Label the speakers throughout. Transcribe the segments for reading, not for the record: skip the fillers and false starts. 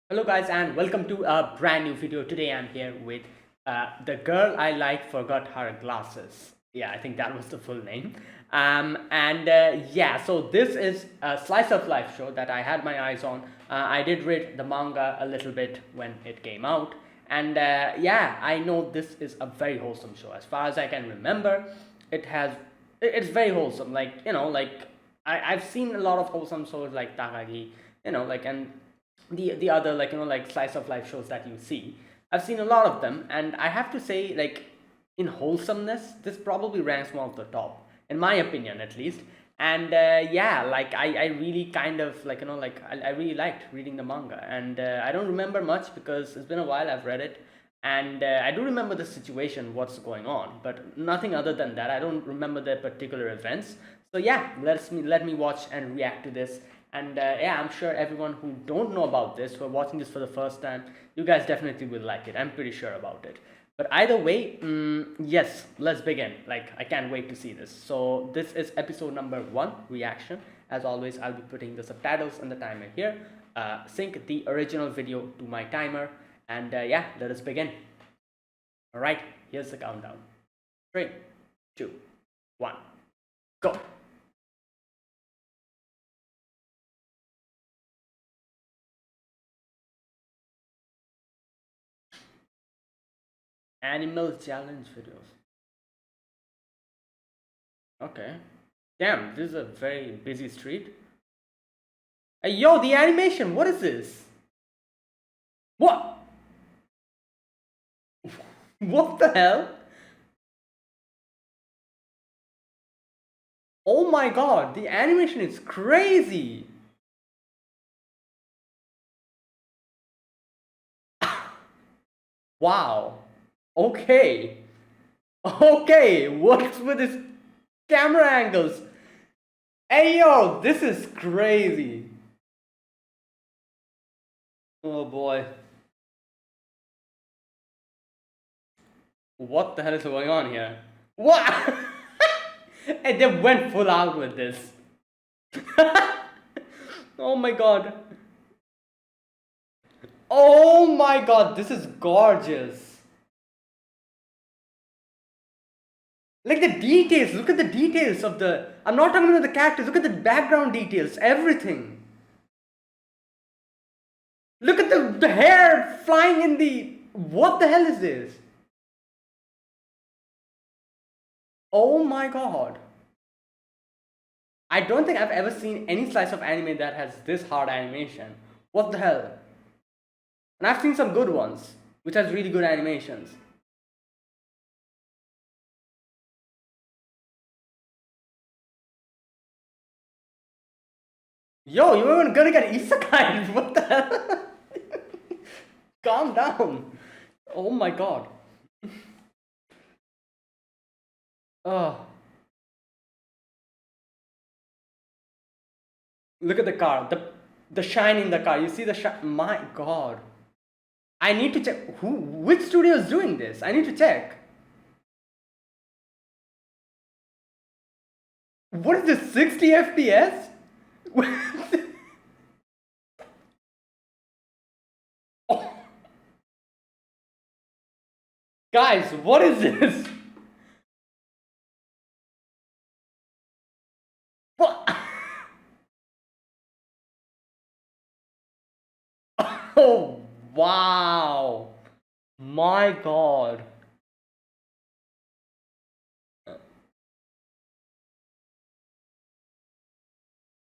Speaker 1: Hello guys and welcome to a brand new video. Today I'm here with the girl I like forgot her glasses. Yeah, I think that was the full name. Yeah, so this is a slice of life show that I had my eyes on. I did read the manga a little bit when it came out, and yeah, I know this is a very wholesome show. As far as I can remember, it's very wholesome. I've seen a lot of wholesome shows like Takagi, and the other like slice of life shows that you see. I've seen a lot of them, and I have to say, like, in wholesomeness, this probably ranks one of the top, in my opinion at least. And yeah, like I really kind of I really liked reading the manga, and I don't remember much because it's been a while I've read it. And I do remember the situation, what's going on, but nothing other than that. I don't remember the particular events. So yeah, let me watch and react to this. And yeah, I'm sure everyone who don't know about this, who are watching this for the first time, you guys definitely will like it. I'm pretty sure about it. But either way, yes, let's begin. Like, I can't wait to see this. So this is episode number 1, reaction. As always, I'll be putting the subtitles and the timer here. Sync the original video to my timer. And yeah, let us begin. All right, here's the countdown. 3, 2, 1, go. Animal challenge videos. Okay. Damn, this is a very busy street. Hey, yo, the animation, what is this? What? What the hell? Oh my god, the animation is crazy. Wow. Okay. Okay, what's with this camera angles? Hey yo, this is crazy. Oh boy. What the hell is going on here? What? And they went full out with this. Oh my god. Oh my god, this is gorgeous. Like the details, look at the details of the. I'm not talking about the characters, look at the background details, everything. Look at the hair flying in the. What the hell is this? Oh my god. I don't think I've ever seen any slice of anime that has this hard animation. What the hell? And I've seen some good ones, which has really good animations. Yo, you were gonna get isekai. What the hell? Calm down. Oh my god. Oh, look at the car. The shine in the car. You see the shine? My god. I need to check which studio is doing this. I need to check. What is this, 60 FPS? Oh, guys, what is this? What? Oh, wow. My god.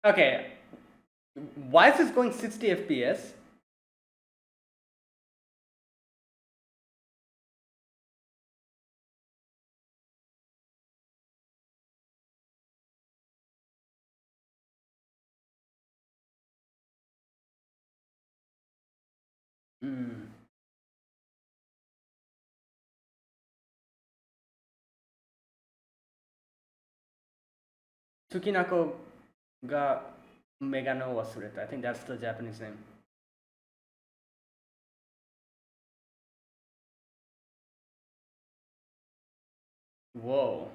Speaker 1: Okay, why is this going 60 FPS? Hmm. Tsukinako ga Megano Wasureta. I think that's the Japanese name. Whoa.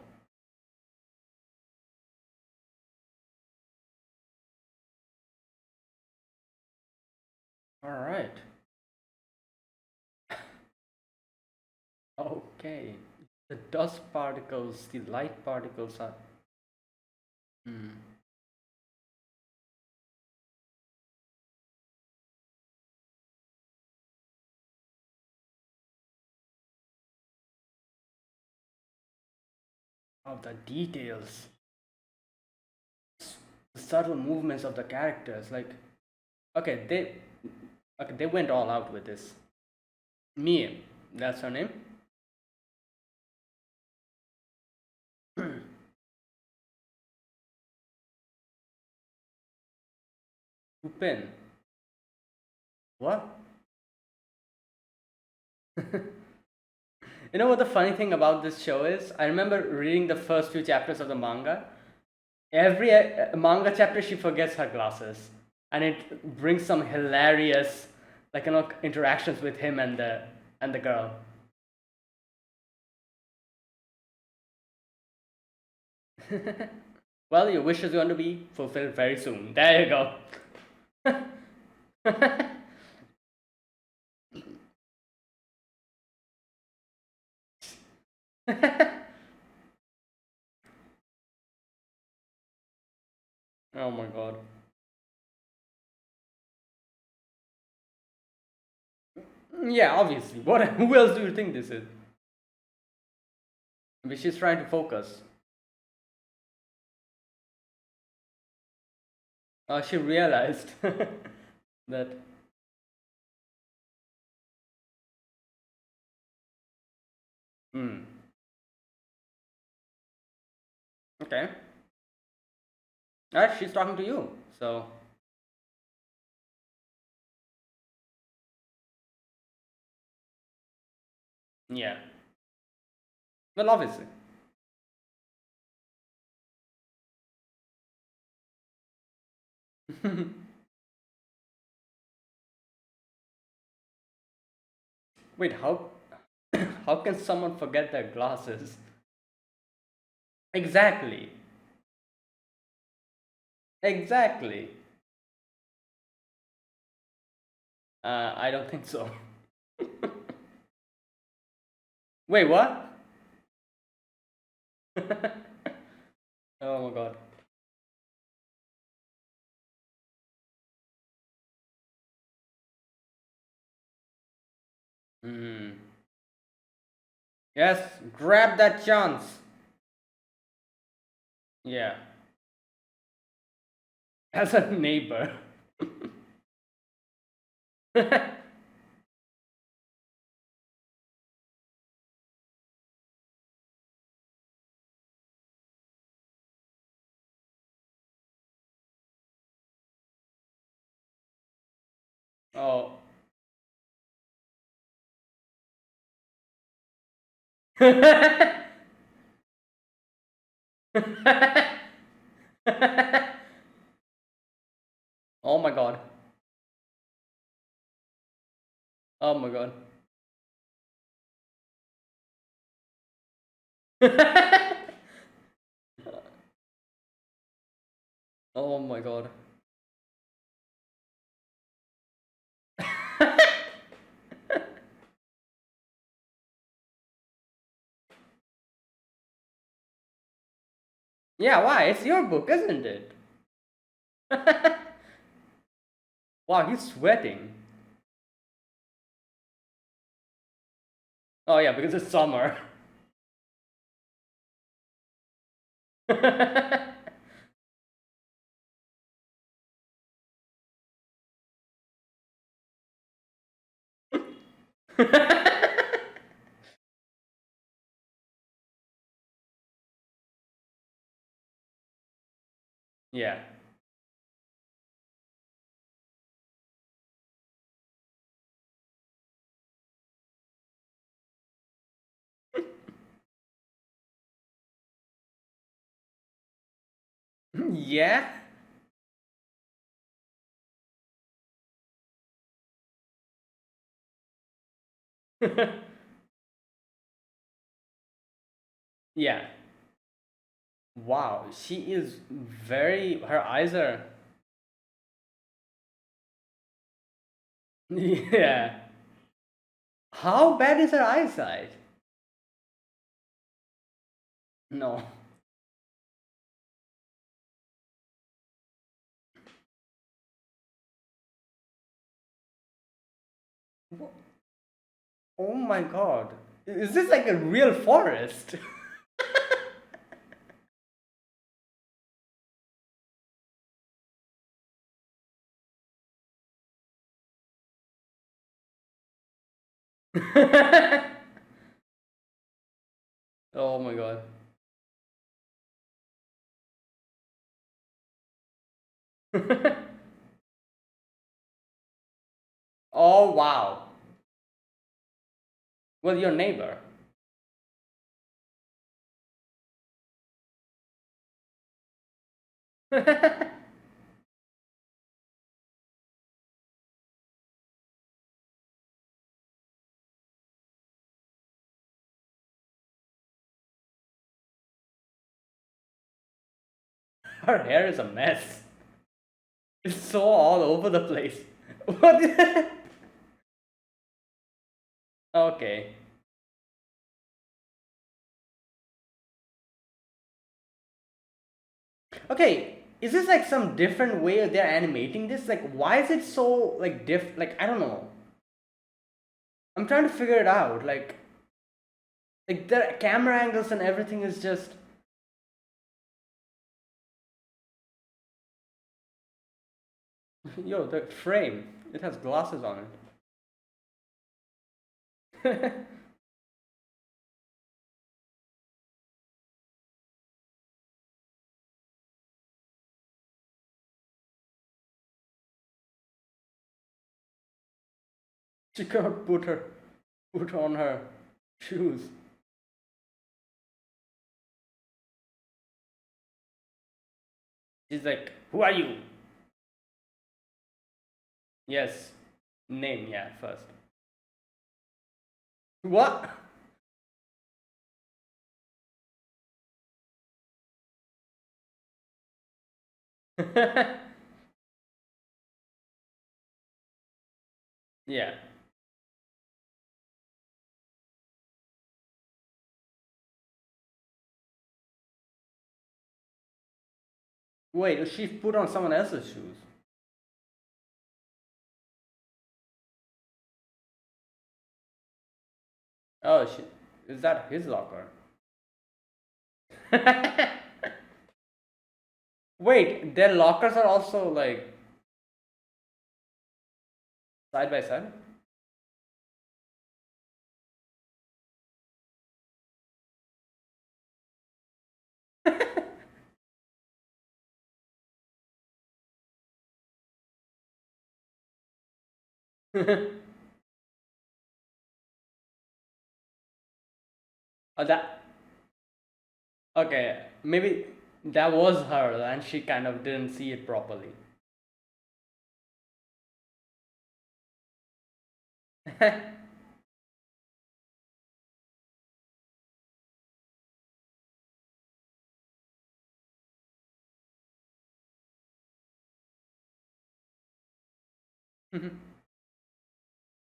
Speaker 1: All right. Okay. The dust particles, the light particles are. Hmm. Oh, the details, the subtle movements of the characters. Like, okay, they went all out with this. Mia, that's her name. Lupin. What? You know what the funny thing about this show is? I remember reading the first few chapters of the manga. Every manga chapter, she forgets her glasses, and it brings some hilarious, like interactions with him and the girl. Well, your wish is going to be fulfilled very soon. There you go. Oh my god. Yeah, obviously. What? Who else do you think this is? Maybe she's trying to focus. She realized that. Hmm. Okay. Alright, she's talking to you. So yeah. Well, obviously. Wait, how? How can someone forget their glasses? Exactly. Exactly. I don't think so. Wait, what? Oh my god. Hmm. Yes, grab that chance. Yeah. As a neighbor. Oh. Oh my god. Oh my god. Oh my god. Yeah, why? It's your book, isn't it? Wow, he's sweating. Oh yeah, because it's summer. Yeah. Yeah. Yeah. Wow, she is very. Her eyes are. Yeah. How bad is her eyesight? No. Oh my god. Is this like a real forest? Oh my god. Oh wow. Well, your neighbor. Her hair is a mess. It's so all over the place. What? Okay. Okay. Is this like some different way they're animating this? Like, why is it so like Like, I don't know. I'm trying to figure it out. Like the camera angles and everything is just. Yo, the frame. It has glasses on it. She cannot put on her shoes. She's like, "Who are you?" Yes, name, yeah, first. What? Yeah. Wait, she put on someone else's shoes. Oh, she is that his locker? Wait, their lockers are also like side by side. Oh, that okay. Maybe that was her, and she kind of didn't see it properly.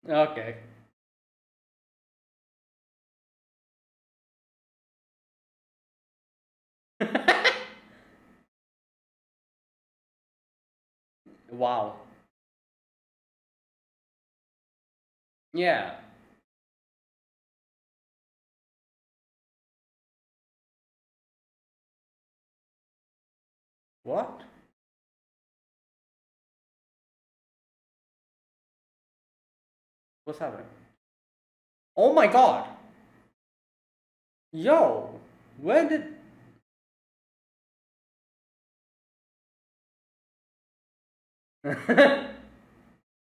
Speaker 1: Okay. Wow. Yeah. What? What's happening? Oh my god. Yo, where did.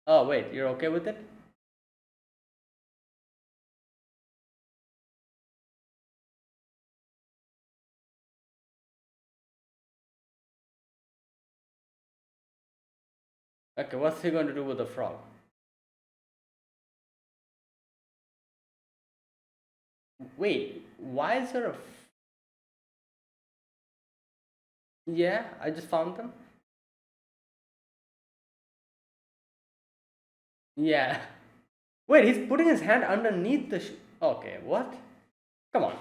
Speaker 1: Oh, wait, you're okay with it? Okay, what's he going to do with the frog? Wait, why is there a. Yeah, I just found them. Yeah. Wait, he's putting his hand underneath the. Okay, what? Come on.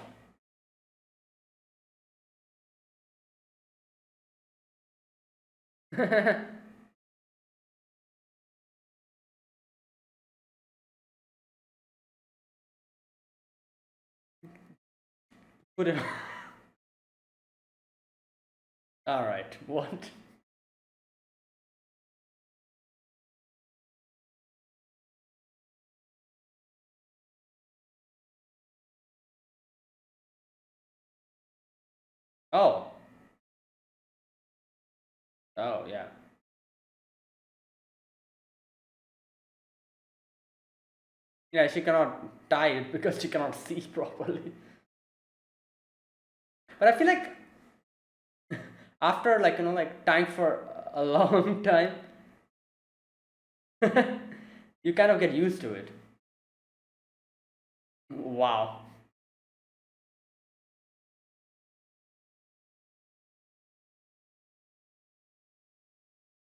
Speaker 1: Put it. All right. What? Oh. Oh yeah. Yeah, she cannot tie it because she cannot see properly. But I feel like after like like tying for a long time, you kind of get used to it. Wow.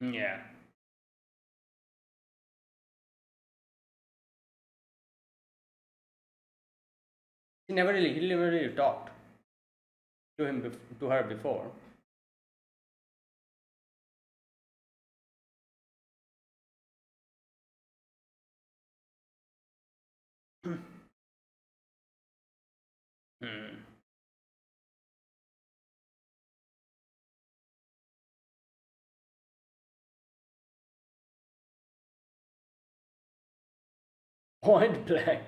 Speaker 1: Yeah. He never really talked to to her before. Hmm. Point blank.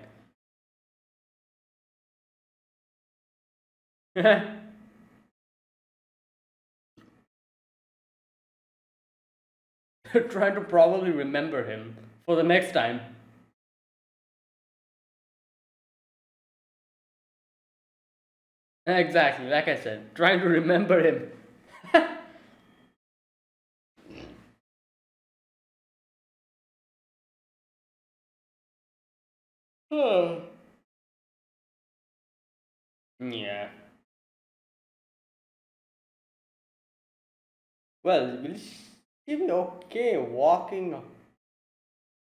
Speaker 1: Trying to probably remember him for the next time. Exactly, like I said, trying to remember him. Oh. Yeah. Well, will she be okay walking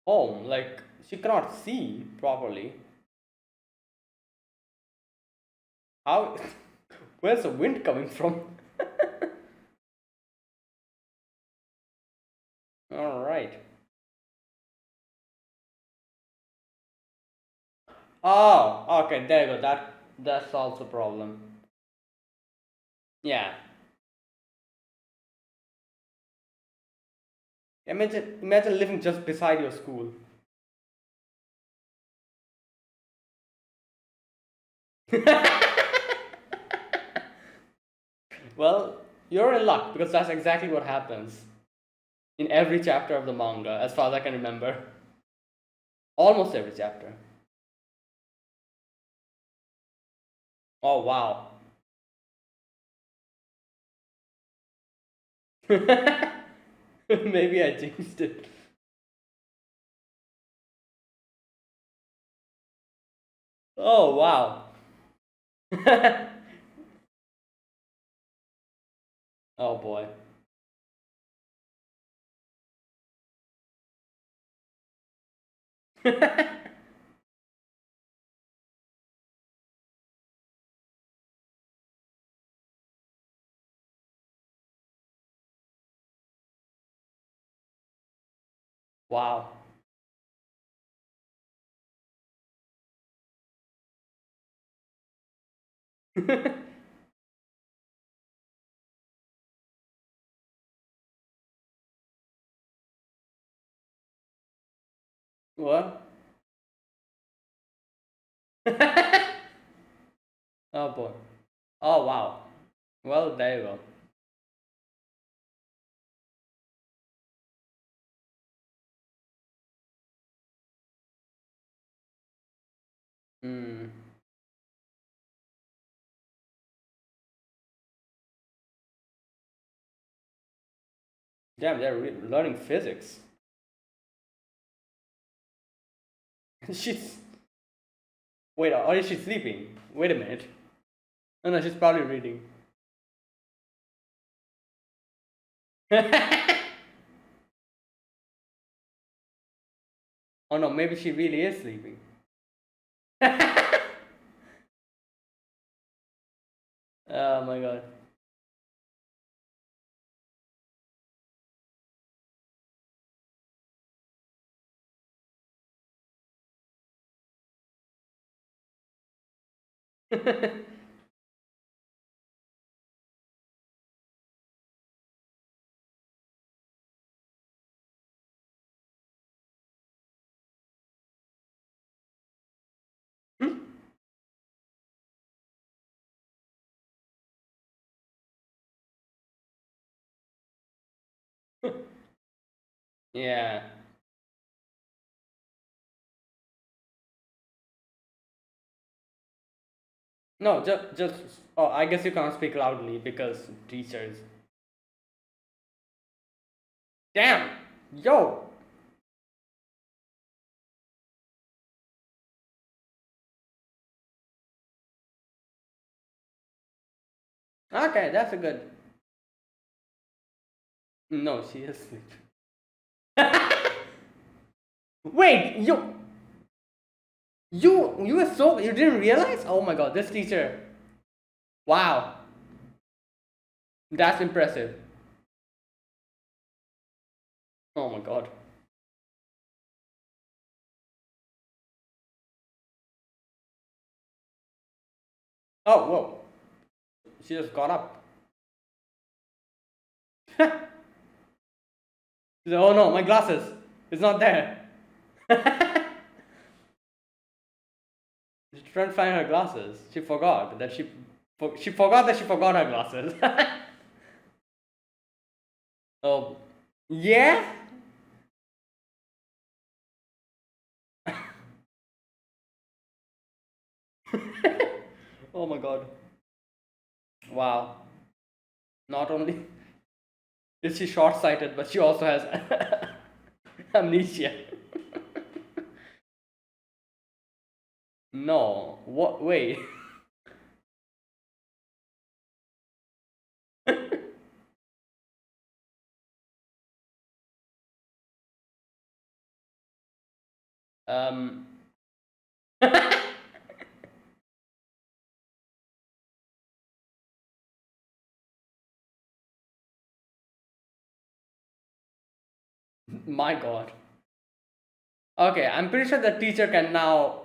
Speaker 1: home? Like, she cannot see properly. How? Where's the wind coming from? Alright. Oh, okay, there you go. That solves the problem. Yeah. Imagine living just beside your school. Well, you're in luck because that's exactly what happens in every chapter of the manga, as far as I can remember. Almost every chapter. Oh wow. Maybe I jinxed it. Oh wow. Oh boy. Wow. What? Oh boy. Oh wow. Well, there you go. Hmm. Damn, they're learning physics. She's wait, or is she sleeping? Wait a minute. No, no, she's probably reading. Oh no, maybe she really is sleeping. Oh my god. Yeah. No, just. Oh, I guess you can't speak loudly because teachers. Damn. Yo. Okay, that's a good. No, she is sleeping. Wait, you were so you didn't realize? Oh my god, this teacher. Wow, that's impressive. Oh my god. Oh whoa, she just got up. She's like, oh no, my glasses. It's not there. She's trying to find her glasses. She forgot that she forgot that she forgot her glasses. Oh yeah. Oh my god. Wow. Not only is she short-sighted, but she also has amnesia. No. What? Wait. Um. My god. Okay, I'm pretty sure the teacher can now.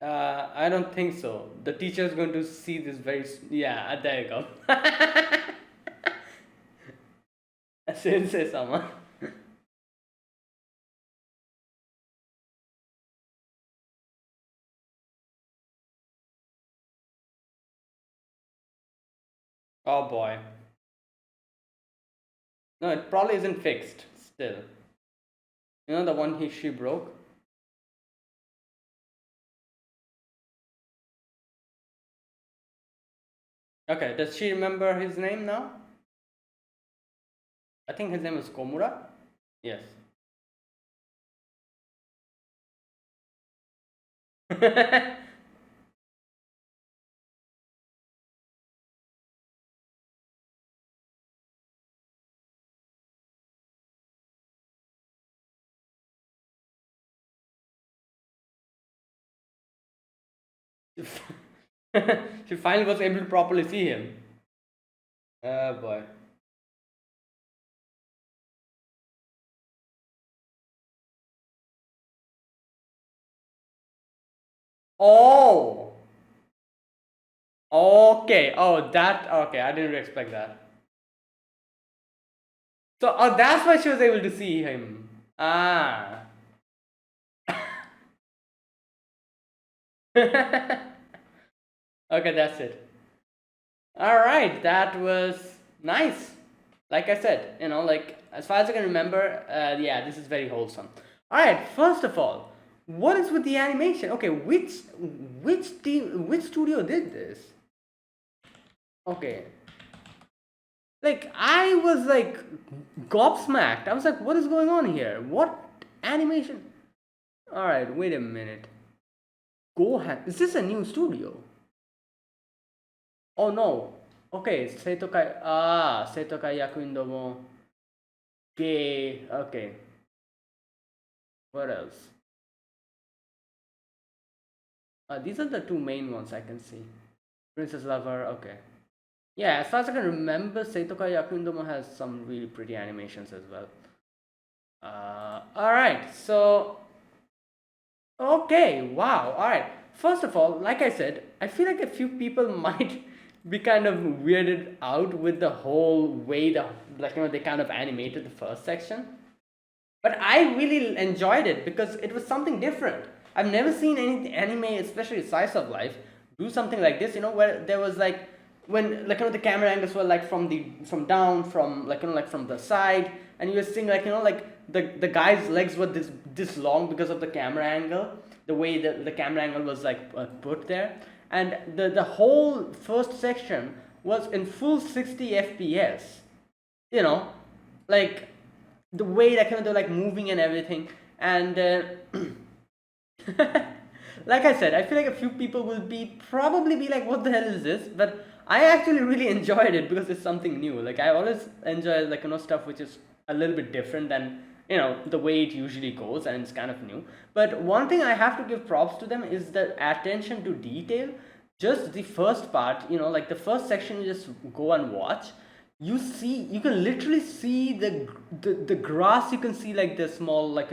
Speaker 1: I don't think so. The teacher is going to see this Yeah, there you go. Sensei sama. Oh boy. No, it probably isn't fixed still. You know the one she broke? Okay, does she remember his name now? I think his name is Komura? Yes. She finally was able to properly see him. Oh boy. Oh! Okay. Oh, that. Okay, I didn't expect that. So, oh, that's why she was able to see him. Ah. Okay, that's it. All right, that was nice. Like I said, like as far as I can remember, yeah, this is very wholesome. All right, first of all, what is with the animation? Okay, which studio did this? Okay, like I was like gobsmacked. I was like, what is going on here? What animation? All right, wait a minute. Gohan, is this a new studio? Oh no. Okay, Seitokai Yakuin mo. Gay. Okay. What else? These are the two main ones I can see. Princess Lover. Okay. Yeah, as far as I can remember, Seitokai Yakuin has some really pretty animations as well. All right. So okay, wow. All right. First of all, like I said, I feel like a few people might be kind of weirded out with the whole way they kind of animated the first section. But I really enjoyed it because it was something different. I've never seen any anime, especially Slice of Life, do something like this. Where there was like when the camera angles were like from down, from like from the side, and you were seeing like the guy's legs were this long because of the camera angle, the way the camera angle was like put there, and the whole first section was in full 60 FPS. You know, like the way that they're like moving and everything, and like I said, I feel like a few people will probably be like, what the hell is this? But I actually really enjoyed it because it's something new. Like I always enjoy stuff which is a little bit different than the way it usually goes, and it's kind of new. But one thing I have to give props to them is the attention to detail. Just the first part, like the first section, you just go and watch. You can literally see the grass. You can see like the small like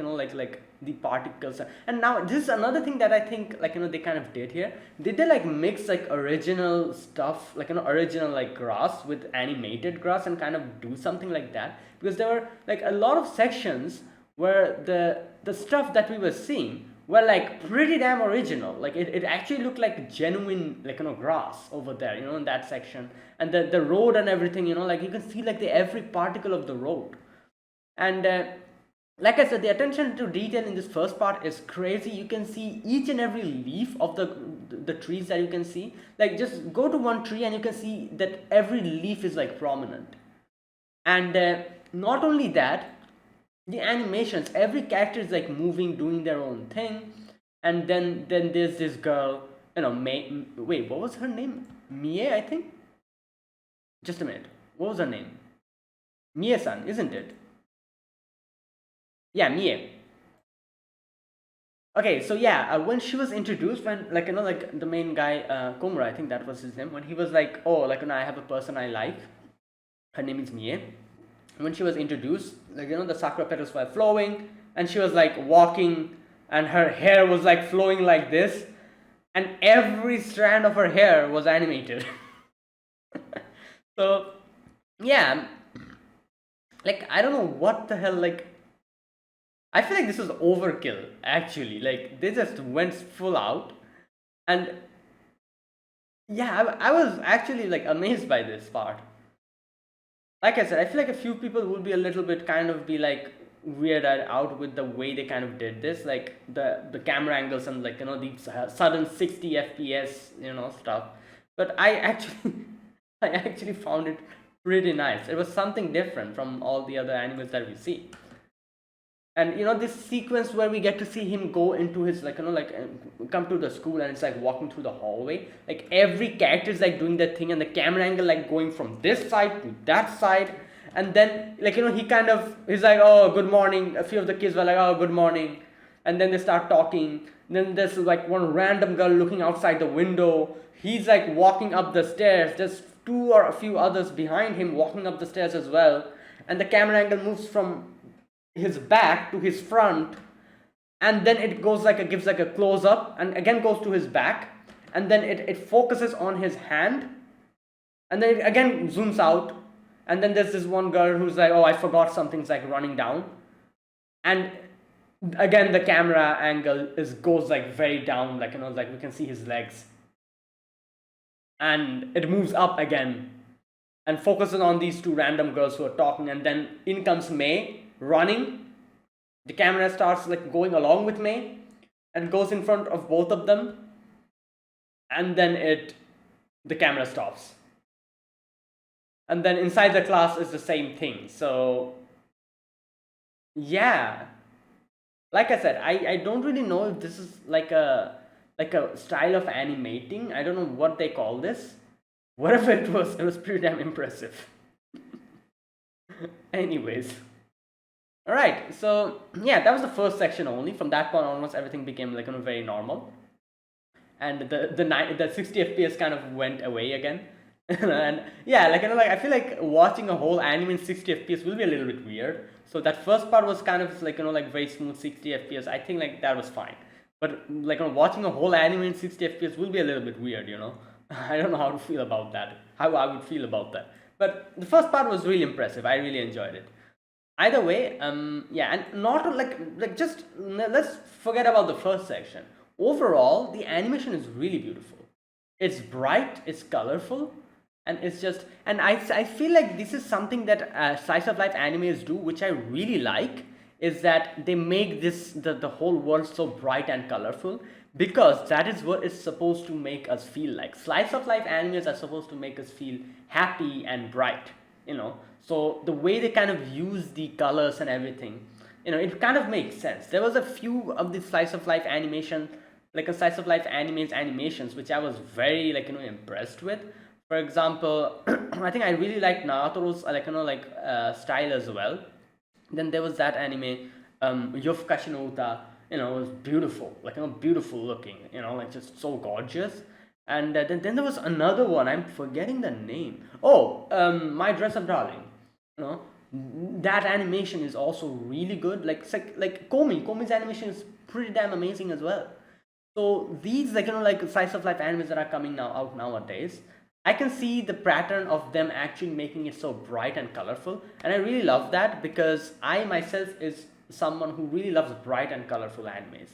Speaker 1: the particles. And now this is another thing that I think they kind of did here. Did they like mix like original stuff, original like grass with animated grass, and kind of do something like that? Because there were like a lot of sections where the stuff that we were seeing were like pretty damn original. Like it actually looked like genuine grass over there, in that section. And the road and everything, like you can see like every particle of the road. And like I said, the attention to detail in this first part is crazy. You can see each and every leaf of the trees that you can see. Like just go to one tree and you can see that every leaf is like prominent. And not only that, the animations, every character is like moving, doing their own thing. And then there's this girl, wait, what was her name? Mie, I think. Just a minute, what was her name? Mie-san, isn't it? Yeah, Mie. Okay, so yeah, when she was introduced, when the main guy, Komura, I think that was his name, when he was like, oh, I have a person I like, her name is Mie. When she was introduced, the sakura petals were flowing, and she was like walking, and her hair was like flowing like this, and every strand of her hair was animated. So yeah, I don't know what the hell, I feel like this was overkill actually. Like they just went full out, and yeah, I was actually like amazed by this part. Like I said, I feel like a few people would be a little bit kind of be like weirded out with the way they kind of did this, like the camera angles and the sudden 60 FPS stuff. But I actually I actually found it pretty nice. It was something different from all the other animes that we see. And this sequence where we get to see him go into his come to the school, and it's like walking through the hallway, like every character is like doing their thing, and the camera angle like going from this side to that side. And then he's like, oh, good morning. A few of the kids were like, oh, good morning. And then they start talking. Then there's like one random girl looking outside the window. He's like walking up the stairs. There's two or a few others behind him walking up the stairs as well. And the camera angle moves from his back to his front, and then it goes gives like a close up, and again goes to his back, and then it focuses on his hand, and then it again zooms out, and then there's this one girl who's like, oh, I forgot something's like running down, and again the camera angle goes like very down, we can see his legs, and it moves up again and focuses on these two random girls who are talking, and then in comes May running. The camera starts like going along with May and goes in front of both of them, and then the camera stops, and then inside the class is the same thing. So yeah, Like I said, I don't really know if this is like a style of animating. I don't know what they call this. Whatever it was pretty damn impressive. Anyways, all right. So yeah, that was the first section only. From that point onwards, everything became like very normal, and the 60 FPS kind of went away again. And yeah, like like I feel like watching a whole anime in 60 FPS will be a little bit weird. So that first part was kind of like like very smooth 60 FPS. I think like that was fine. But like watching a whole anime in 60 FPS will be a little bit weird. I don't know how to feel about that. How I would feel about that. But the first part was really impressive. I really enjoyed it. Either way, yeah, and not like just let's forget about the first section. Overall, the animation is really beautiful. It's bright, it's colorful, and it's just, and I feel like this is something that slice of life animes do, which I really like, is that they make the whole world so bright and colorful, because that is what is supposed to make us feel like. Slice of life animes are supposed to make us feel happy and bright. So the way they kind of use the colors and everything, it kind of makes sense. There was a few of the slice of life animation, like a slice of life animations, which I was very impressed with. For example, I think I really like Naruto's style as well. Then there was that anime, Yofukashi no Uta. It was beautiful, beautiful looking. Like just so gorgeous. And then there was another one. I'm forgetting the name. Oh, My Dress Up Darling. You know, that animation is also really good. Like it's like Komi's animation is pretty damn amazing as well. So these like slice of life animes that are coming now out nowadays, I can see the pattern of them actually making it so bright and colorful, and I really love that, because I myself is someone who really loves bright and colorful animes.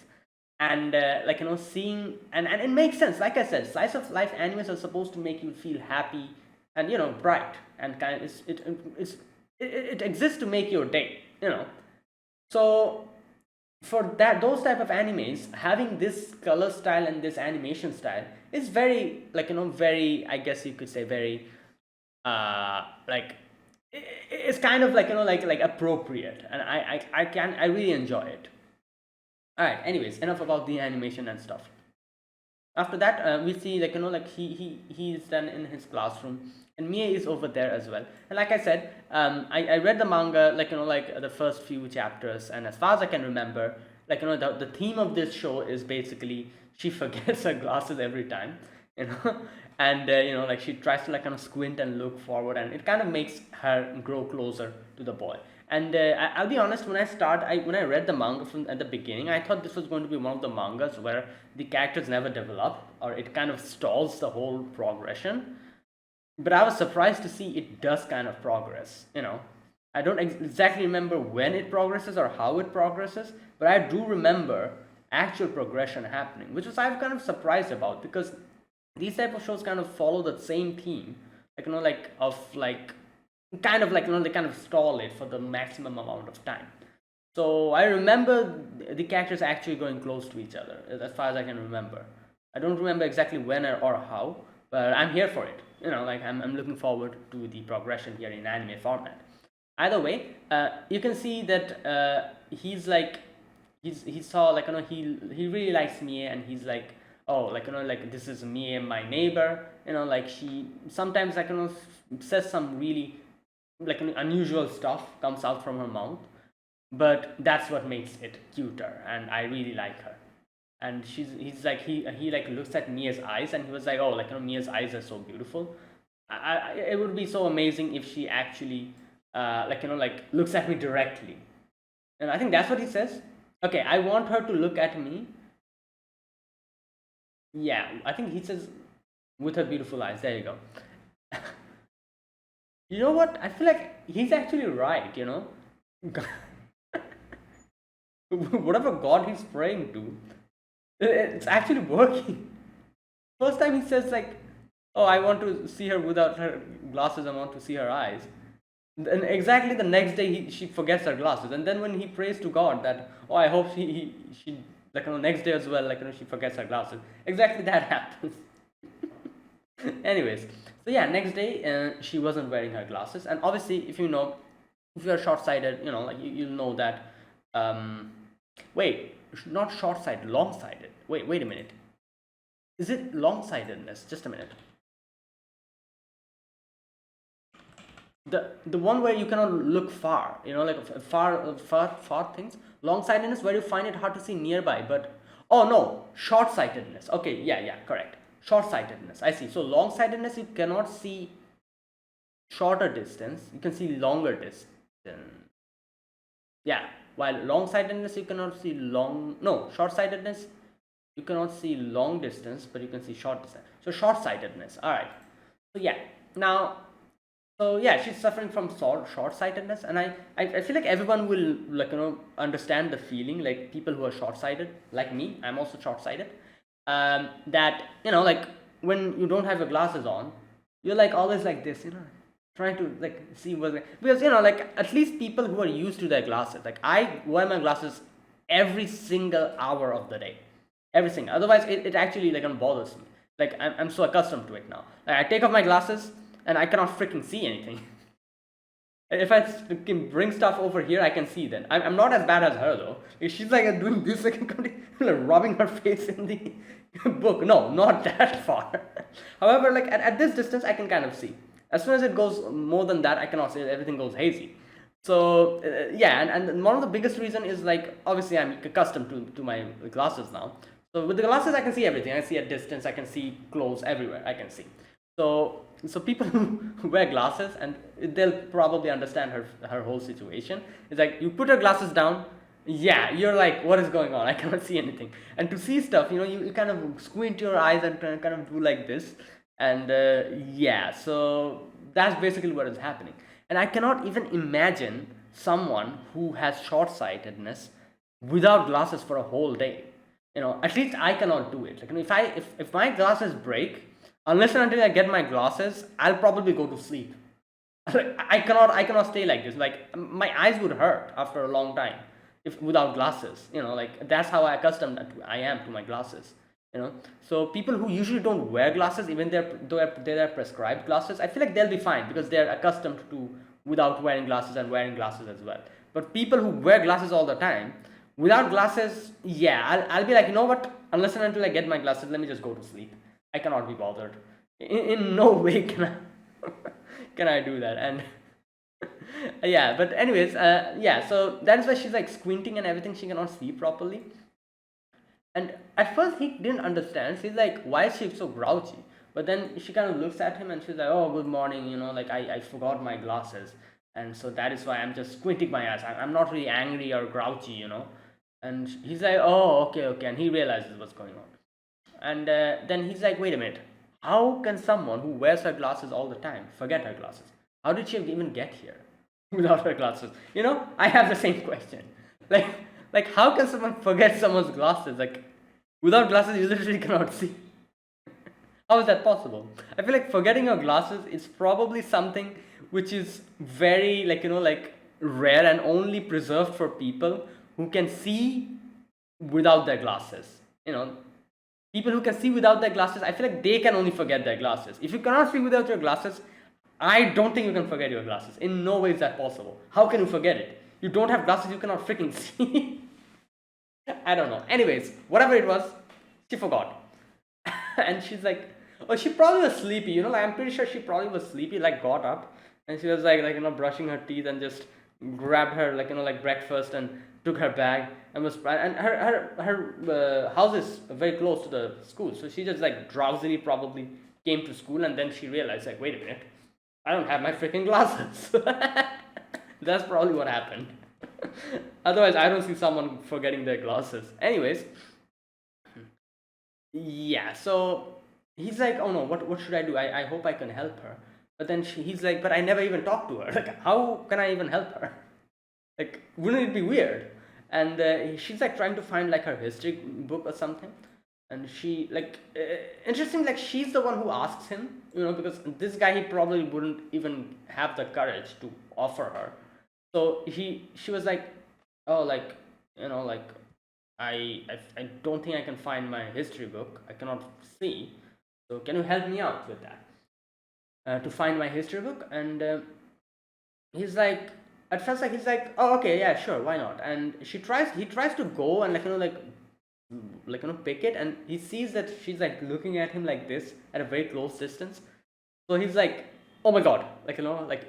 Speaker 1: And seeing, and it makes sense. Like I said, slice of life animes are supposed to make you feel happy and bright, and kind of it exists to make your day. So for those type of animes, having this color style and this animation style is very very, I guess you could say, very like it's kind of like appropriate, and I really enjoy it. All right, anyways, enough about the animation and stuff. After that, we see like he's then in his classroom, and Mie is over there as well. And like I said, I read the manga like the first few chapters, and as far as I can remember, the theme of this show is basically she forgets her glasses every time, you know and like she tries to kind of squint and look forward, and it kind of makes her grow closer to the boy. And I'll be honest, when I read the manga from at the beginning, I thought this was going to be one of the mangas where the characters never develop, or it kind of stalls the whole progression. But I was surprised to see it does kind of progress. I don't exactly remember when it progresses or how it progresses, but I do remember actual progression happening, which was I'm kind of surprised about, because these type of shows kind of follow the same theme, kind of they kind of stall it for the maximum amount of time. So I remember the characters actually going close to each other, as far as I can remember. I don't remember exactly when or how, but I'm here for it. I'm looking forward to the progression here in anime format. Either way, you can see that he's like he saw he really likes Mie, and he's like, oh, this is Mie, my neighbor. Like she sometimes says some really unusual stuff comes out from her mouth, but that's what makes it cuter, and I really like her. And he's like he looks at Mia's eyes, and he was like, oh, Mia's eyes are so beautiful. It would be so amazing if she actually looks at me directly, and I think that's what he says. Okay, I want her to look at me. Yeah, I think he says with her beautiful eyes. There you go. You know what? I feel like he's actually right. Whatever god he's praying to, it's actually working. First time he says like, "Oh, I want to see her without her glasses. I want to see her eyes." And exactly the next day, she forgets her glasses. And then when he prays to God that, "Oh, I hope she next day as well, she forgets her glasses." Exactly that happens. Anyways, so yeah, next day she wasn't wearing her glasses, and obviously, if you're short-sighted, you'll know that Wait, not short-sighted, long-sighted. Wait a minute. Is it long-sightedness? Just a minute. The one where you cannot look far, like far things. Long-sightedness, where you find it hard to see nearby. But oh no, short-sightedness. Okay, yeah, correct. Short-sightedness. I see. So long-sightedness, you cannot see shorter distance. You can see longer distance. Yeah. While long-sightedness, you cannot see long. No, short-sightedness, you cannot see long distance, but you can see short distance. So short-sightedness. All right. So yeah. Now, so yeah, she's suffering from short-sightedness, and I feel like everyone will, like, understand the feeling, like people who are short-sighted, like me. I'm also short-sighted. That, like, when you don't have your glasses on, you're like always like this, trying to like see what, because like at least people who are used to their glasses, like I wear my glasses every single hour of the day, every single. Otherwise, it actually like bothers me. Like I'm so accustomed to it now. Like I take off my glasses and I cannot freaking see anything. If I can bring stuff over here, I can see then. I'm not as bad as her though. If she's like doing this, like rubbing her face in the book. No, not that far. However, like at this distance, I can kind of see. As soon as it goes more than that, I cannot see. Everything goes hazy. So yeah, and one of the biggest reason is like obviously I'm accustomed to my glasses now. So with the glasses, I can see everything. I see at distance. I can see close everywhere. I can see. So people who wear glasses, and they'll probably understand her whole situation. It's like you put your glasses down, yeah, you're like, what is going on? I cannot see anything. And to see stuff, you kind of squint your eyes and kind of do like this, and yeah, so that's basically what is happening. And I cannot even imagine someone who has short-sightedness without glasses for a whole day. At least I cannot do it. Like if my glasses break, unless and until I get my glasses, I'll probably go to sleep. Like, I cannot stay like this. Like my eyes would hurt after a long time if without glasses. Like that's how accustomed I am to my glasses. So people who usually don't wear glasses, even they're prescribed glasses, I feel like they'll be fine because they're accustomed to without wearing glasses and wearing glasses as well. But people who wear glasses all the time, without glasses, yeah, I'll be like, you know what? Unless and until I get my glasses, let me just go to sleep. I cannot be bothered. In no way can I can I do that. And yeah, but anyways, yeah. So that's why she's like squinting and everything. She cannot see properly. And at first he didn't understand. She's like, why is she so grouchy? But then she kind of looks at him and she's like, oh, good morning. Like I forgot my glasses, and so that is why I'm just squinting my eyes. I'm not really angry or grouchy. And he's like, oh, okay, and he realizes what's going on. And then he's like, wait a minute, how can someone who wears her glasses all the time forget her glasses? How did she even get here without her glasses? I have the same question. Like how can someone forget someone's glasses? Like without glasses, you literally cannot see. How is that possible? I feel like forgetting your glasses is probably something which is very like rare and only preserved for people who can see without their glasses. People who can see without their glasses, I feel like they can only forget their glasses. If you cannot see without your glasses, I don't think you can forget your glasses. In no way is that possible. How can you forget it? You don't have glasses, you cannot freaking see. I don't know. Anyways, whatever it was, she forgot. And she's like, oh, she probably was sleepy. Like I'm pretty sure she probably was sleepy, like got up. And she was like brushing her teeth and just grabbed her, like breakfast and took her bag and her house is very close to the school, so she just like drowsily probably came to school, and then she realized like, wait a minute, I don't have my freaking glasses. That's probably what happened. Otherwise, I don't see someone forgetting their glasses. Anyways, yeah, so he's like, oh no, what should I do? I hope I can help her. But then he's like, but I never even talked to her. Like, how can I even help her? Like, wouldn't it be weird? And she's like trying to find like her history book or something. And she like interesting, like she's the one who asks him, because this guy, he probably wouldn't even have the courage to offer her. So she was like, oh, like like I don't think I can find my history book. I cannot see. So can you help me out with that? To find my history book? And he's like, at first, like he's like, oh, okay, yeah, sure, why not? And he tries to go and pick it, and he sees that she's like looking at him like this at a very close distance. So he's like, oh my god, like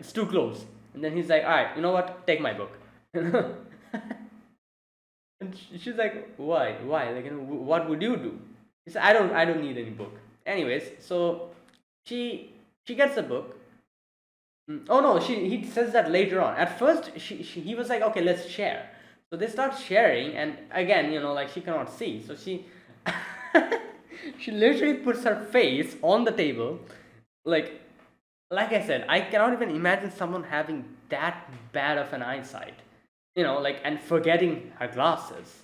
Speaker 1: it's too close. And then he's like, all right, you know what? Take my book. And she's like, why? Like, what would you do? He said, I don't need any book. Anyways, so she gets the book. Oh no, he says that later on. At first, he was like, okay, let's share. So they start sharing, and again, like she cannot see, so she she literally puts her face on the table, like like I said, I cannot even imagine someone having that bad of an eyesight, and forgetting her glasses.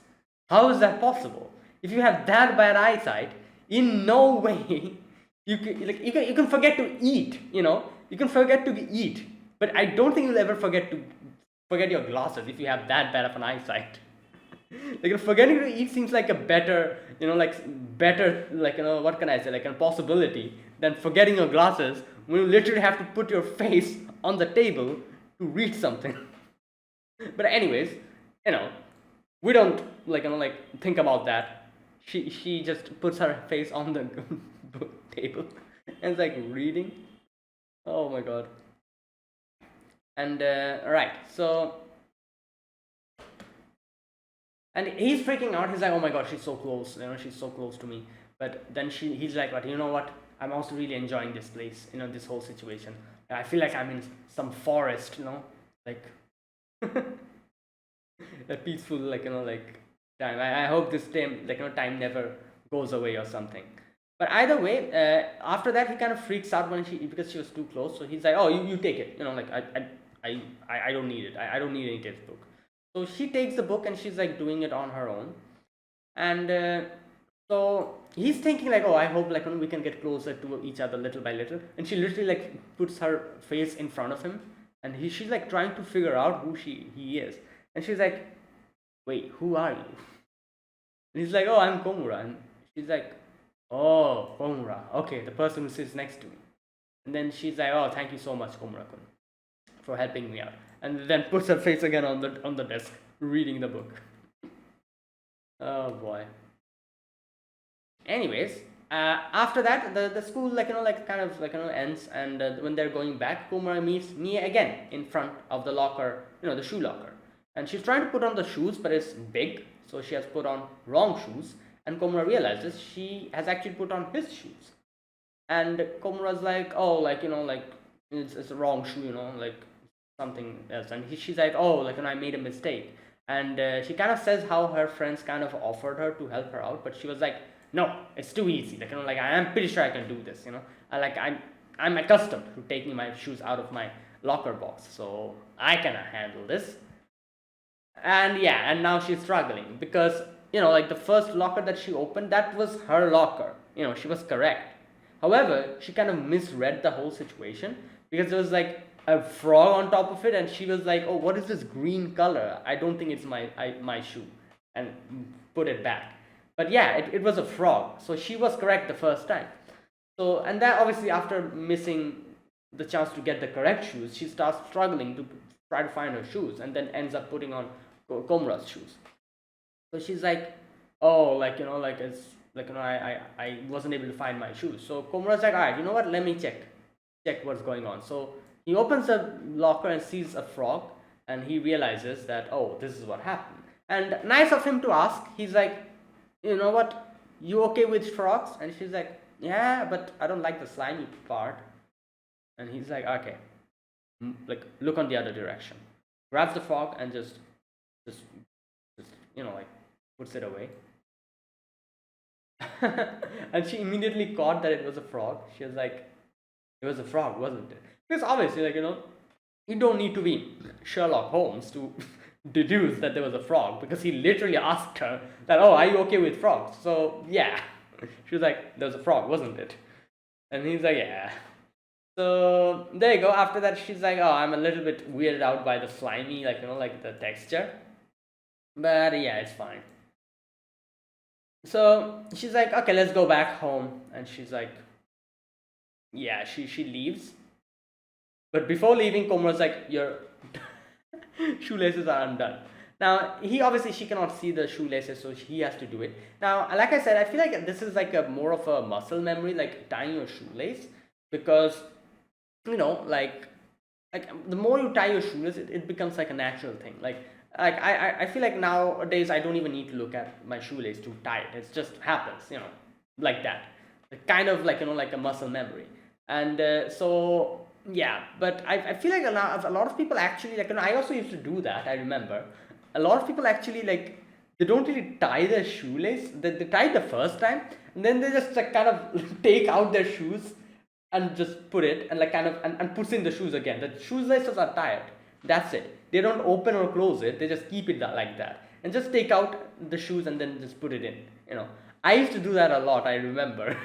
Speaker 1: How is that possible? If you have that bad eyesight, in no way you can forget to eat. You can forget to eat, but I don't think you'll ever forget your glasses if you have that bad of an eyesight. Like forgetting to eat seems like a better, what can I say, like a possibility than forgetting your glasses when you literally have to put your face on the table to read something. But anyways, we don't think about that. She just puts her face on the table and is like reading. Oh my god. And right, so and he's freaking out. He's like, oh my god, she's so close. She's so close to me. But then he's like, but you know what? I'm also really enjoying this place. This whole situation. I feel like I'm in some forest. Like a peaceful, time. I hope this time, time never goes away or something. But either way, after that he kind of freaks out because she was too close. So he's like, oh, you take it. I don't need it. I don't need any textbook. So she takes the book and she's like doing it on her own. And so he's thinking like, oh, I hope we can get closer to each other little by little. And she literally puts her face in front of him, and she's like trying to figure out who he is. And she's like, wait, who are you? And he's like, oh, I'm Komura. And she's like, oh, Komura. Okay, the person who sits next to me. And then she's like, oh, thank you so much, Komura-kun, for helping me out. And then puts her face again on the desk, reading the book. Oh boy. Anyways, after that, the school ends, and when they're going back, Komura meets Mie again in front of the locker, the shoe locker, and she's trying to put on the shoes, but it's big, so she has put on wrong shoes, and Komura realizes she has actually put on his shoes, and Komura's like, oh, it's a wrong shoe, something else, and she's like, oh, I made a mistake. And she kind of says how her friends kind of offered her to help her out, but she was like, no, it's too easy, I am pretty sure I can do this, I'm accustomed to taking my shoes out of my locker box, so I can handle this. And yeah, and now she's struggling because the first locker that she opened, that was her locker, she was correct. However, she kind of misread the whole situation because there was a frog on top of it, and she was like, oh, what is this green color? I don't think it's my shoe, and put it back. But yeah, it was a frog, so she was correct the first time. So, and then obviously after missing the chance to get the correct shoes, she starts struggling to try to find her shoes, and then ends up putting on Komura's shoes. So she's like, oh, it's I wasn't able to find my shoes. So Komura's like, all right, you know what? Let me check what's going on. So he opens the locker and sees a frog, and he realizes that, oh, this is what happened. And nice of him to ask. He's like, you know what? You okay with frogs? And she's like, yeah, but I don't like the slimy part. And he's like, okay, look on the other direction. Grabs the frog and just puts it away. And she immediately caught that it was a frog. She was like, it was a frog, wasn't it? Because obviously, you don't need to be Sherlock Holmes to deduce that there was a frog, because he literally asked her that, oh, are you okay with frogs? So yeah, she was like, there was a frog, wasn't it? And he's like, yeah. So there you go. After that, she's like, oh, I'm a little bit weirded out by the slimy, the texture, but yeah, it's fine. So she's like, okay, let's go back home. And she's like, yeah, she leaves. But before leaving, Komura's like, shoelaces are undone. Now he obviously she cannot see the shoelaces, so he has to do it. Now, like I said, I feel like this is like a more of a muscle memory, like tying your shoelace, because you know, like the more you tie your shoelace, it becomes like a natural thing. Like I feel like nowadays I don't even need to look at my shoelace to tie it. It just happens, like that. Kind of like like a muscle memory. And so yeah, but I feel like a lot of people actually like I also used to do that. I remember a lot of people actually like they don't really tie their shoelace. They tie it the first time, and then they just like kind of take out their shoes and just put it and like kind of and puts in the shoes again. The shoelaces are tied. That's it. They don't open or close it. They just keep it like that and just take out the shoes and then just put it in. I used to do that a lot. I remember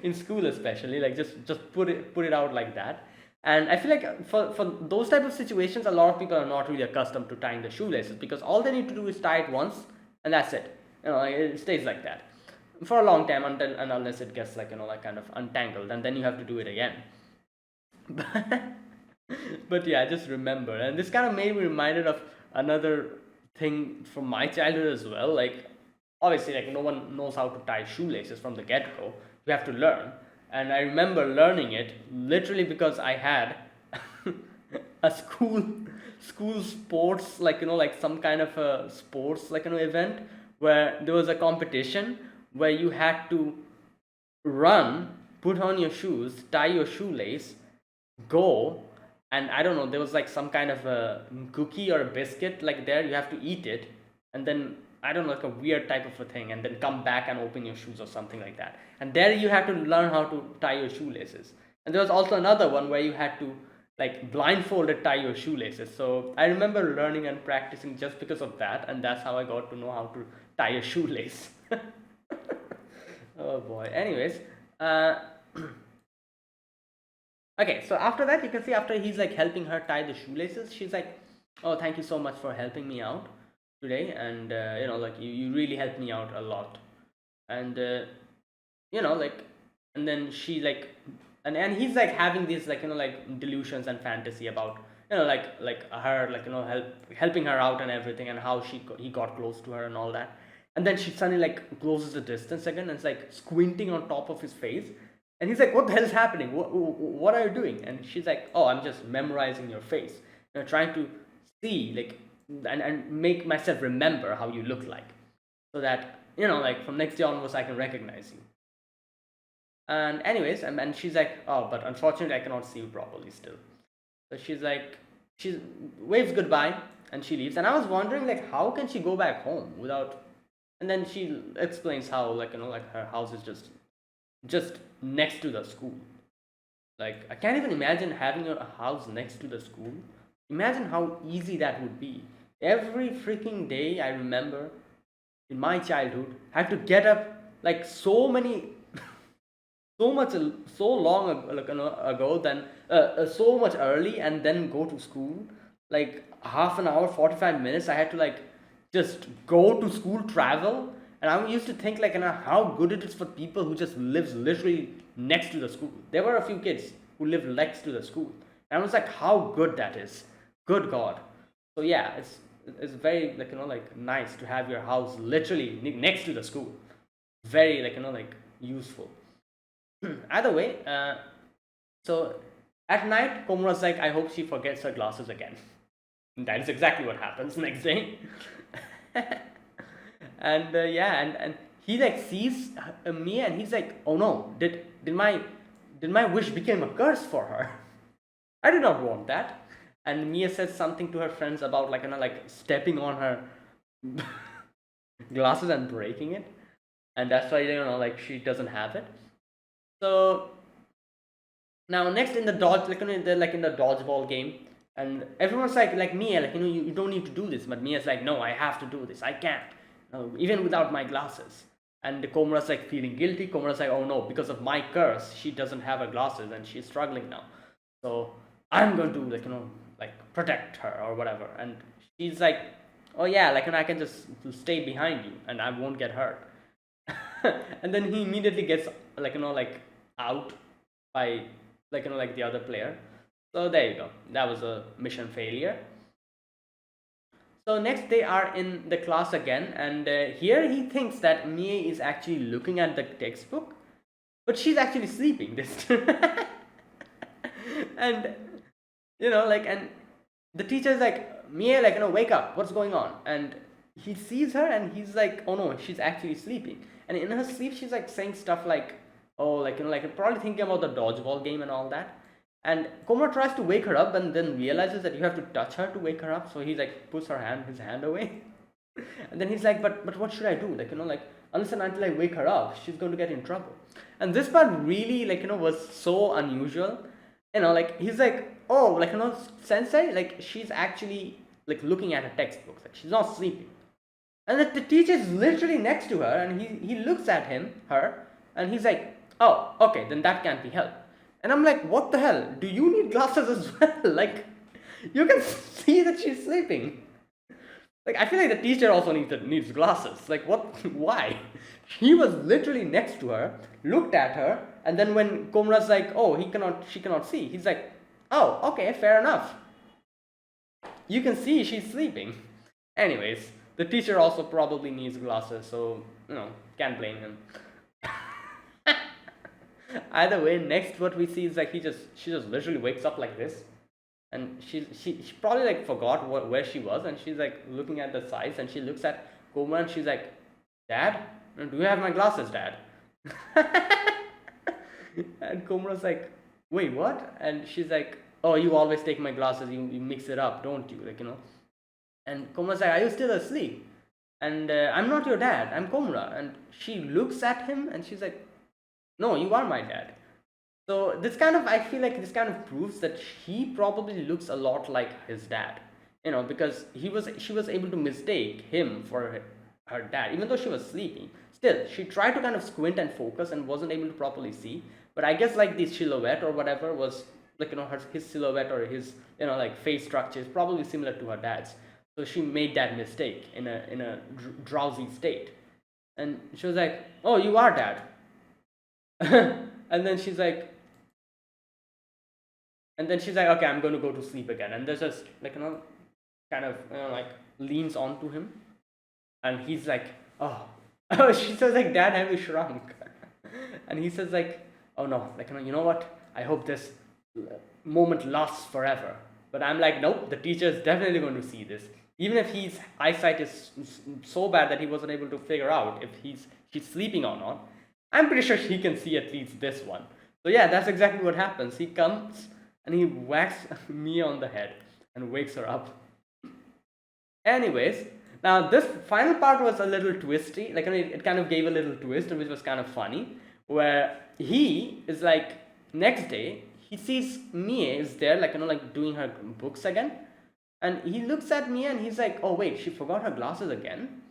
Speaker 1: in school especially, like just put it out like that. And I feel like for those type of situations, a lot of people are not really accustomed to tying the shoelaces because all they need to do is tie it once and that's it. It stays like that for a long time until and unless it gets like like kind of untangled, and then you have to do it again. But yeah, I just remember, and this kind of made me reminded of another thing from my childhood as well. Like obviously, like no one knows how to tie shoelaces from the get go. You have to learn, and I remember learning it literally because I had a school sports, like like some kind of a sports like event where there was a competition where you had to run, put on your shoes, tie your shoelace, go, and I don't know, there was like some kind of a cookie or a biscuit like there, you have to eat it, and then I don't know, like a weird type of a thing, and then come back and open your shoes or something like that. And there you have to learn how to tie your shoelaces. And there was also another one where you had to like blindfolded tie your shoelaces. So I remember learning and practicing just because of that, and that's how I got to know how to tie a shoelace. Oh boy. Anyways, uh, okay. So after that, you can see after he's like helping her tie the shoelaces, she's like, "Oh, thank you so much for helping me out today, and like you really helped me out a lot." And like, and then she like, and he's like having these like like delusions and fantasy about like her like helping her out and everything, and how he got close to her and all that. And then she suddenly like closes the distance again and it's like squinting on top of his face, and he's like, what the hell is happening, what are you doing? And she's like, oh, I'm just memorizing your face, trying to see like and make myself remember how you look like, so that like from next day onwards I can recognize you. And anyways, and she's like, oh, but unfortunately I cannot see you properly still. So she's like, she waves goodbye and she leaves. And I was wondering like how can she go back home without, and then she explains how like like her house is just next to the school. Like I can't even imagine having a house next to the school. Imagine how easy that would be. Every freaking day I remember in my childhood I had to get up like so much so long like, ago, then so much early, and then go to school like half an hour, 45 minutes. I had to like just go to school, travel. And I used to think like how good it is for people who just lives literally next to the school. There were a few kids who lived next to the school, and I was like, how good that is. Good god. So yeah, it's very like like nice to have your house literally next to the school. Very like like useful. Either way, so at night Komura's like, I hope she forgets her glasses again. And that is exactly what happens next day. And yeah, and he like sees Mia, and he's like, oh no, did my wish become a curse for her? I did not want that. And Mia says something to her friends about like like stepping on her glasses and breaking it, and that's why like she doesn't have it. So now next in the dodge, like they're like in the dodgeball game, and everyone's like Mia, like you don't need to do this, but Mia's like, no, I have to do this, I can't, even without my glasses. And Komura's like feeling guilty. Komura's like, oh no, because of my curse she doesn't have her glasses and she's struggling now, so I'm going to like like protect her or whatever. And she's like, oh yeah, like I can just stay behind you and I won't get hurt. And then he immediately gets like like out by like like the other player. So there you go. That was a mission failure. So next they are in the class again, and here he thinks that Mie is actually looking at the textbook, but she's actually sleeping this time. And and the teacher is like, Mie, wake up, what's going on? And he sees her and he's like, oh no, she's actually sleeping. And in her sleep she's like saying stuff like, oh, probably thinking about the dodgeball game and all that. And Komura tries to wake her up and then realizes that you have to touch her to wake her up, so he like puts his hand away. And then he's like, but what should I do? Unless and until I wake her up, she's going to get in trouble. And this part really was so unusual. He's like, oh, sensei, she's actually looking at her textbooks, she's not sleeping. And the teacher is literally next to her, and he looks at her, and he's like, oh, okay, then that can't be helped. And I'm like, what the hell? Do you need glasses as well? You can see that she's sleeping. I feel like the teacher also needs glasses. What? Why? He was literally next to her, looked at her, and then when Komura's like, oh, she cannot see, he's like, oh, okay, fair enough. You can see she's sleeping. Anyways, the teacher also probably needs glasses, so, can't blame him. Either way, next what we see is she just literally wakes up like this, and she probably forgot where she was, and she's looking at the size, and she looks at Komura and she's like, Dad, do you have my glasses, Dad? And Komura's like, wait, what? And she's like, oh, you always take my glasses, you mix it up, don't you? And Komura's like, are you still asleep? And I'm not your dad, I'm Komura. And she looks at him and she's like, no, you are my dad. So I feel like this kind of proves that he probably looks a lot like his dad, because she was able to mistake him for her dad, even though she was sleeping. Still, she tried to kind of squint and focus and wasn't able to properly see. But I guess the silhouette or whatever was his silhouette or his face structure is probably similar to her dad's. So she made that mistake in a drowsy state, and she was like, "Oh, you are dad." And then she's like, okay, I'm going to go to sleep again. And there's just kind of leans onto him, and he's like, oh, she says Dad, have you shrunk? And he says oh no, you know what? I hope this moment lasts forever. But I'm like, nope, the teacher is definitely going to see this. Even if his eyesight is so bad that he wasn't able to figure out if she's sleeping or not, I'm pretty sure he can see at least this one. So yeah, that's exactly what happens. He comes and he whacks me on the head and wakes her up. Anyways, now this final part was a little twisty. It kind of gave a little twist, which was kind of funny, where he is next day, he sees Mie is there, doing her books again. And he looks at Mie and he's like, oh wait, she forgot her glasses again.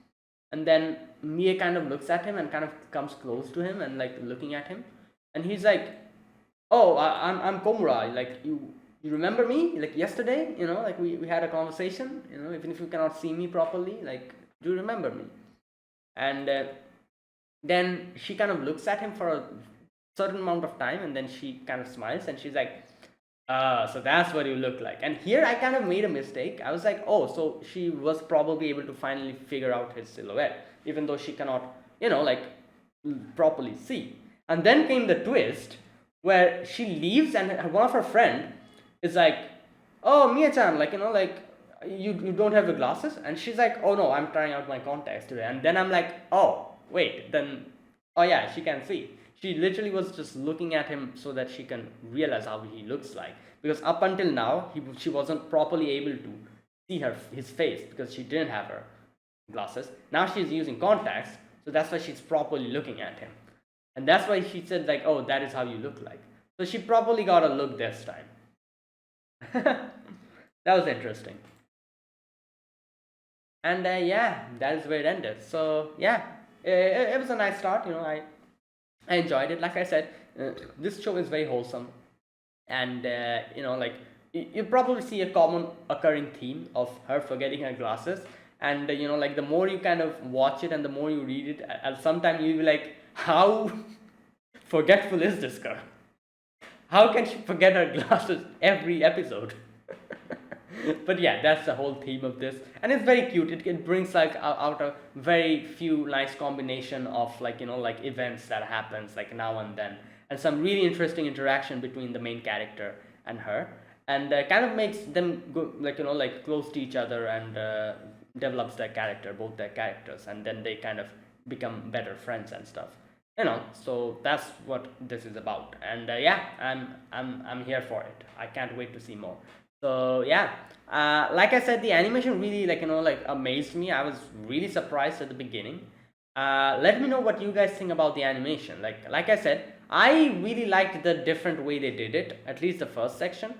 Speaker 1: And then Mie kind of looks at him and kind of comes close to him and looking at him. And he's like, oh, I'm Komura. You remember me? Yesterday, we had a conversation, even if you cannot see me properly, do you remember me? And then she kind of looks at him for a certain amount of time, and then she kind of smiles and she's like, so that's what you look like. And here I kind of made a mistake. I was like, oh, so she was probably able to finally figure out his silhouette, even though she cannot, properly see. And then came the twist where she leaves and one of her friend is like, oh, Mia-chan, you don't have the glasses? And she's like, oh no, I'm trying out my contacts today. And then I'm like, oh, wait, then, oh yeah, she can see. She literally was just looking at him so that she can realize how he looks like. Because up until now, she wasn't properly able to see his face because she didn't have her glasses. Now she's using contacts, so that's why she's properly looking at him. And that's why she said oh, that is how you look like. So she probably got a look this time. That was interesting. And yeah, that is where it ended. So yeah, it was a nice start. I enjoyed it. Like I said, this show is very wholesome, and you probably see a common occurring theme of her forgetting her glasses. And the more you kind of watch it and the more you read it, at some time you'll be like, how forgetful is this girl? How can she forget her glasses every episode? But yeah, that's the whole theme of this, and it's very cute. It brings like out a very few nice combination of like like events that happens like now and then, and some really interesting interaction between the main character and her, and kind of makes them go like like close to each other, and develops their character, both their characters, and then they kind of become better friends and stuff. So that's what this is about, and yeah, I'm here for it. I can't wait to see more. So yeah, like I said, the animation really like like amazed me. I was really surprised at the beginning. Let me know what you guys think about the animation. Like I said, I really liked the different way they did it. At least the first section.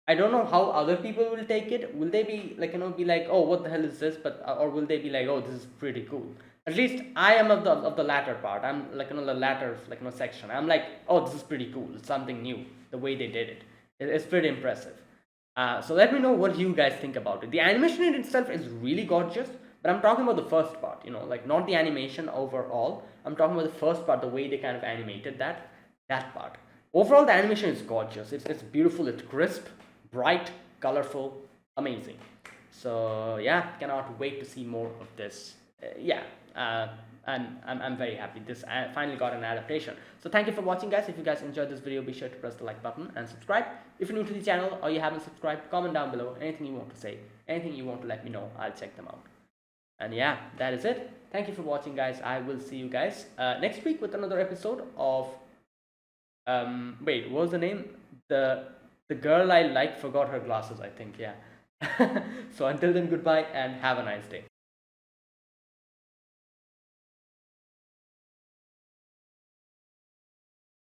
Speaker 1: I don't know how other people will take it. Will they be like be like, oh, what the hell is this? But or will they be like, oh, this is pretty cool. At least I am of the latter part. I'm like the latter like section. I'm like, oh, this is pretty cool. It's something new. The way they did it, it's pretty impressive. So let me know what you guys think about it. The animation in itself is really gorgeous, but I'm talking about the first part, like not the animation overall. I'm talking about the first part, the way they kind of animated that part. Overall, the animation is gorgeous. It's beautiful. It's crisp, bright, colorful, amazing. So yeah, cannot wait to see more of this. Yeah, I'm very happy this finally got an adaptation. So thank you for watching, guys. If you guys enjoyed this video, be sure to press the like button and subscribe. If you're new to the channel or you haven't subscribed, comment down below anything you want to say, anything you want to let me know. I'll check them out. And yeah, that is it. Thank you for watching, guys. I will see you guys next week with another episode of wait, what was the name? The girl I like forgot her glasses, I think. Yeah. So until then, goodbye and have a nice day.